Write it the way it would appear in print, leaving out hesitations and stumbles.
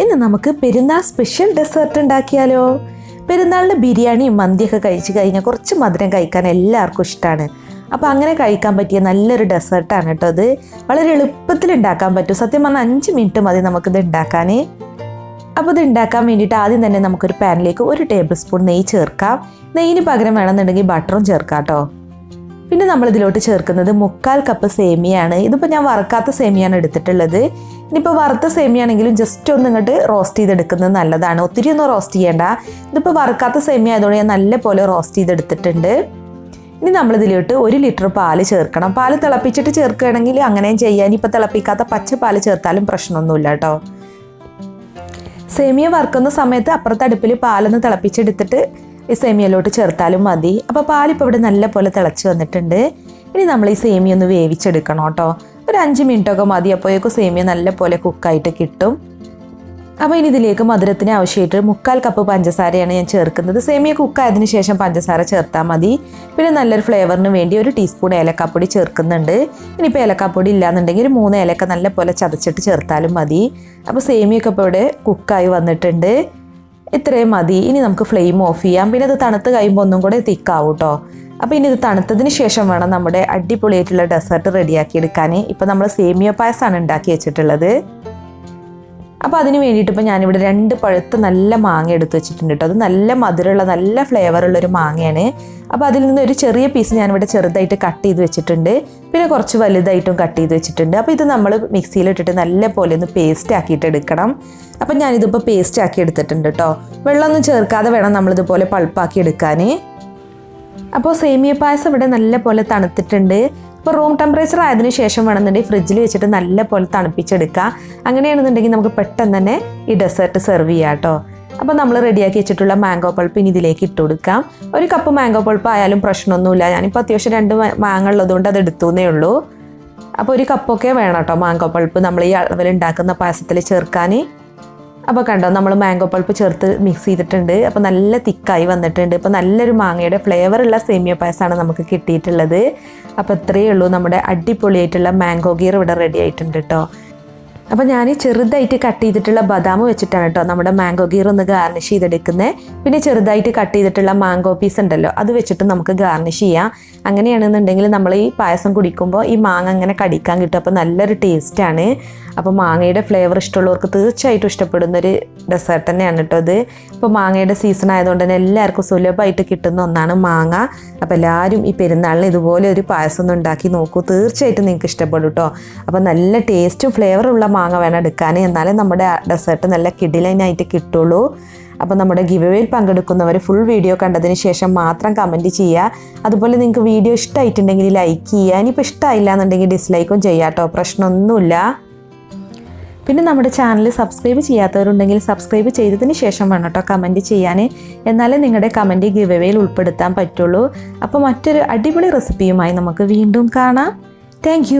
ഇന്ന് നമുക്ക് പെരുന്നാൾ സ്പെഷ്യൽ ഡെസേർട്ട് ഉണ്ടാക്കിയാലോ? പെരുന്നാളിന് ബിരിയാണിയും മന്തിയൊക്കെ കഴിച്ച് കഴിഞ്ഞാൽ കുറച്ച് മധുരം കഴിക്കാൻ എല്ലാവർക്കും ഇഷ്ടമാണ്. അപ്പോൾ അങ്ങനെ കഴിക്കാൻ പറ്റിയ നല്ലൊരു ഡെസേർട്ടാണ് കേട്ടോ അത്. വളരെ എളുപ്പത്തിൽ ഉണ്ടാക്കാൻ പറ്റും. സത്യം പറഞ്ഞാൽ 5 മിനിറ്റ് മതി നമുക്കിത് ഉണ്ടാക്കാൻ. അപ്പോൾ ഇത് ഉണ്ടാക്കാൻ വേണ്ടിയിട്ട് ആദ്യം തന്നെ നമുക്കൊരു പാനിലേക്ക് 1 ടേബിൾ സ്പൂൺ നെയ്യ് ചേർക്കാം. നെയ്യിന് പകരം വേണമെന്നുണ്ടെങ്കിൽ ബട്ടറും ചേർക്കാം കേട്ടോ. പിന്നെ നമ്മളിതിലോട്ട് ചേർക്കുന്നത് 1/4 കപ്പ് സേമിയാണ്. ഇതിപ്പോൾ ഞാൻ വറുക്കാത്ത സേമിയാണ് എടുത്തിട്ടുള്ളത്. ഇനിയിപ്പോൾ വറുത്ത സേമിയാണെങ്കിലും ജസ്റ്റ് ഒന്ന് ഇങ്ങോട്ട് റോസ്റ്റ് ചെയ്തെടുക്കുന്നത് നല്ലതാണ്. ഒത്തിരി ഒന്നും റോസ്റ്റ് ചെയ്യേണ്ട. ഇതിപ്പോൾ വറുക്കാത്ത സേമിയ ആയതുകൊണ്ട് ഞാൻ നല്ല പോലെ റോസ്റ്റ് ചെയ്തെടുത്തിട്ടുണ്ട്. ഇനി നമ്മളിതിലോട്ട് 1 ലിറ്റർ പാല് ചേർക്കണം. പാല് തിളപ്പിച്ചിട്ട് ചേർക്കുകയാണെങ്കിൽ അങ്ങനെയും ചെയ്യാൻ. ഇപ്പോൾ തിളപ്പിക്കാത്ത പച്ച പാല് ചേർത്താലും പ്രശ്നമൊന്നുമില്ല കേട്ടോ. സേമിയ വറുക്കുന്ന സമയത്ത് അപ്പുറത്തെ അടുപ്പിൽ പാലൊന്ന് തിളപ്പിച്ചെടുത്തിട്ട് ഈ സേമിയയിലോട്ട് ചേർത്താലും മതി. അപ്പോൾ പാലിപ്പോൾ ഇവിടെ നല്ല പോലെ തിളച്ച് വന്നിട്ടുണ്ട്. ഇനി നമ്മൾ ഈ സേമിയ ഒന്ന് വേവിച്ചെടുക്കണം കേട്ടോ. ഒരു 5 മിനിറ്റൊക്കെ മതി. അപ്പോഴേക്കും സേമിയ നല്ല പോലെ കുക്കായിട്ട് കിട്ടും. അപ്പോൾ ഇനി ഇതിലേക്ക് മധുരത്തിന് ആവശ്യമായിട്ട് 1/4 കപ്പ് പഞ്ചസാരയാണ് ഞാൻ ചേർക്കുന്നത്. സേമിയ കുക്കായതിനു ശേഷം പഞ്ചസാര ചേർത്താൽ മതി. പിന്നെ നല്ലൊരു ഫ്ലേവറിന് വേണ്ടി 1 ടീസ്പൂൺ ഏലക്കാപ്പൊടി ചേർക്കുന്നുണ്ട്. ഇനിയിപ്പോൾ ഏലക്കാപ്പൊടി ഇല്ലാന്നുണ്ടെങ്കിൽ ഒരു 3 ഏലക്ക നല്ല പോലെ ചതച്ചിട്ട് ചേർത്താലും മതി. അപ്പോൾ സേമിയൊക്കെ ഇപ്പോൾ ഇവിടെ കുക്കായി വന്നിട്ടുണ്ട്. ഇത്രയും മതി. ഇനി നമുക്ക് ഫ്ലെയിം ഓഫ് ചെയ്യാം. പിന്നെ ഇത് തണുത്ത് കഴിയുമ്പോൾ ഒന്നും കൂടെ തിക്കാവും കേട്ടോ. അപ്പോൾ ഇനി ഇത് തണുത്തതിന് ശേഷം വേണം നമ്മുടെ അടിപൊളിയായിട്ടുള്ള ഡെസേർട്ട് റെഡിയാക്കി എടുക്കാൻ. ഇപ്പോൾ നമ്മൾ സേമിയ പായസമാണ് ഉണ്ടാക്കി വെച്ചിട്ടുള്ളത്. അപ്പോൾ അതിന് വേണ്ടിയിട്ട് ഇപ്പോൾ ഞാനിവിടെ 2 പഴുത്ത നല്ല മാങ്ങ എടുത്ത് വെച്ചിട്ടുണ്ട് കേട്ടോ. അത് നല്ല മധുരമുള്ള നല്ല ഫ്ലേവറുള്ളൊരു മാങ്ങയാണ്. അപ്പോൾ അതിൽ നിന്ന് ഒരു ചെറിയ പീസ് ഞാനിവിടെ ചെറുതായിട്ട് കട്ട് ചെയ്ത് വെച്ചിട്ടുണ്ട്. പിന്നെ കുറച്ച് വലുതായിട്ടും കട്ട് ചെയ്ത് വെച്ചിട്ടുണ്ട്. അപ്പോൾ ഇത് നമ്മൾ മിക്സിയിലിട്ടിട്ട് നല്ല പോലെ ഒന്ന് പേസ്റ്റ് ആക്കിയിട്ട് എടുക്കണം. അപ്പം ഞാനിതിപ്പോൾ പേസ്റ്റ് ആക്കി എടുത്തിട്ടുണ്ട് കേട്ടോ. വെള്ളമൊന്നും ചേർക്കാതെ വേണം നമ്മളിതുപോലെ പൾപ്പാക്കി എടുക്കാൻ. അപ്പോൾ സേമിയ പായസം ഇവിടെ നല്ല പോലെ തണുത്തിട്ടുണ്ട്. ഇപ്പോൾ റൂം ടെമ്പറേച്ചർ ആയതിനു ശേഷം വേണമെന്നുണ്ടെങ്കിൽ ഫ്രിഡ്ജിൽ വെച്ചിട്ട് നല്ല പോലെ തണുപ്പിച്ചെടുക്കുക. അങ്ങനെയാണെന്നുണ്ടെങ്കിൽ നമുക്ക് പെട്ടെന്ന് തന്നെ ഈ ഡെസേർട്ട് സെർവ് ചെയ്യാം കേട്ടോ. അപ്പോൾ നമ്മൾ റെഡിയാക്കി വെച്ചിട്ടുള്ള മാംഗോ പൾപ്പ് ഇനി ഇതിലേക്ക് ഇട്ട് കൊടുക്കാം. 1 കപ്പ് മാംഗോ പൾപ്പ് ആയാലും പ്രശ്നമൊന്നുമില്ല. ഞാനിപ്പോൾ അത്യാവശ്യം 2 മാങ്ങ ഉള്ളതുകൊണ്ട് അത് എടുത്തുന്നേ ഉള്ളൂ. അപ്പോൾ 1 കപ്പൊക്കെ വേണം കേട്ടോ മാംഗോ പൾപ്പ് നമ്മൾ ഈ അളവിൽ ഉണ്ടാക്കുന്ന പായസത്തിൽ ചേർക്കാൻ. അപ്പോൾ കണ്ടോ നമ്മൾ മാംഗോ പൾപ്പ് ചേർത്ത് മിക്സ് ചെയ്തിട്ടുണ്ട്. അപ്പോൾ നല്ല തിക്കായി വന്നിട്ടുണ്ട്. ഇപ്പോൾ നല്ലൊരു മാങ്ങയുടെ ഫ്ലേവറുള്ള സേമിയ പായസമാണ് നമുക്ക് കിട്ടിയിട്ടുള്ളത്. അപ്പോൾ ഇത്രയേ ഉള്ളൂ. നമ്മുടെ അടിപൊളിയായിട്ടുള്ള മാംഗോ ഗീർ ഇവിടെ റെഡി ആയിട്ടുണ്ട് കേട്ടോ. അപ്പോൾ ഞാൻ ചെറുതായിട്ട് കട്ട് ചെയ്തിട്ടുള്ള ബദാം വെച്ചിട്ടാണ് കേട്ടോ നമ്മുടെ മാംഗോ ഗീർ ഒന്ന് ഗാർണിഷ് ചെയ്തെടുക്കുന്നത്. പിന്നെ ചെറുതായിട്ട് കട്ട് ചെയ്തിട്ടുള്ള മാംഗോ പീസ് ഉണ്ടല്ലോ അത് വെച്ചിട്ട് നമുക്ക് ഗാർണിഷ് ചെയ്യാം. അങ്ങനെയാണെന്നുണ്ടെങ്കിൽ നമ്മൾ ഈ പായസം കുടിക്കുമ്പോൾ ഈ മാങ്ങ അങ്ങനെ കടിക്കാൻ കിട്ടും. അപ്പോൾ നല്ലൊരു ടേസ്റ്റാണ്. അപ്പോൾ മാങ്ങയുടെ ഫ്ലേവർ ഇഷ്ടമുള്ളവർക്ക് തീർച്ചയായിട്ടും ഇഷ്ടപ്പെടുന്നൊരു ഡെസേർട്ട് തന്നെയാണ് കേട്ടോ ഇത്. ഇപ്പോൾ മാങ്ങയുടെ സീസൺ ആയതുകൊണ്ട് തന്നെ എല്ലാവർക്കും സുലഭമായിട്ട് കിട്ടുന്ന ഒന്നാണ് മാങ്ങ. അപ്പോൾ എല്ലാവരും ഈ പെരുന്നാളിന് ഇതുപോലെ ഒരു പായസം ഒന്ന് ഉണ്ടാക്കി നോക്കൂ. തീർച്ചയായിട്ടും നിങ്ങൾക്ക് ഇഷ്ടപ്പെടും കേട്ടോ. അപ്പോൾ നല്ല ടേസ്റ്റും ഫ്ലേവറുള്ള മാങ്ങ വേണം എടുക്കാൻ. എന്നാലേ നമ്മുടെ ഡെസേർട്ട് നല്ല കിടിലനായിട്ട് കിട്ടുള്ളൂ. അപ്പോൾ നമ്മുടെ ഗിവ് അവേയിൽ പങ്കെടുക്കുന്നവർ ഫുൾ വീഡിയോ കണ്ടതിന് ശേഷം മാത്രം കമൻറ്റ് ചെയ്യുക. അതുപോലെ നിങ്ങൾക്ക് വീഡിയോ ഇഷ്ടമായിട്ടുണ്ടെങ്കിൽ ലൈക്ക് ചെയ്യുക. ഇനിയിപ്പോൾ ഇഷ്ടമായില്ല എന്നുണ്ടെങ്കിൽ ഡിസ്ലൈക്കും ചെയ്യാം കേട്ടോ. പ്രശ്നമൊന്നുമില്ല. പിന്നെ നമ്മുടെ ചാനൽ സബ്സ്ക്രൈബ് ചെയ്യാത്തവരുണ്ടെങ്കിൽ സബ്സ്ക്രൈബ് ചെയ്തതിന് ശേഷം വേണം കേട്ടോ കമൻറ്റ് ചെയ്യാൻ. എന്നാലേ നിങ്ങളുടെ കമൻറ്റ് ഗിവ് അവേയിൽ ഉൾപ്പെടുത്താൻ പറ്റുള്ളൂ. അപ്പോൾ മറ്റൊരു അടിപൊളി റെസിപ്പിയുമായി നമുക്ക് വീണ്ടും കാണാം. താങ്ക്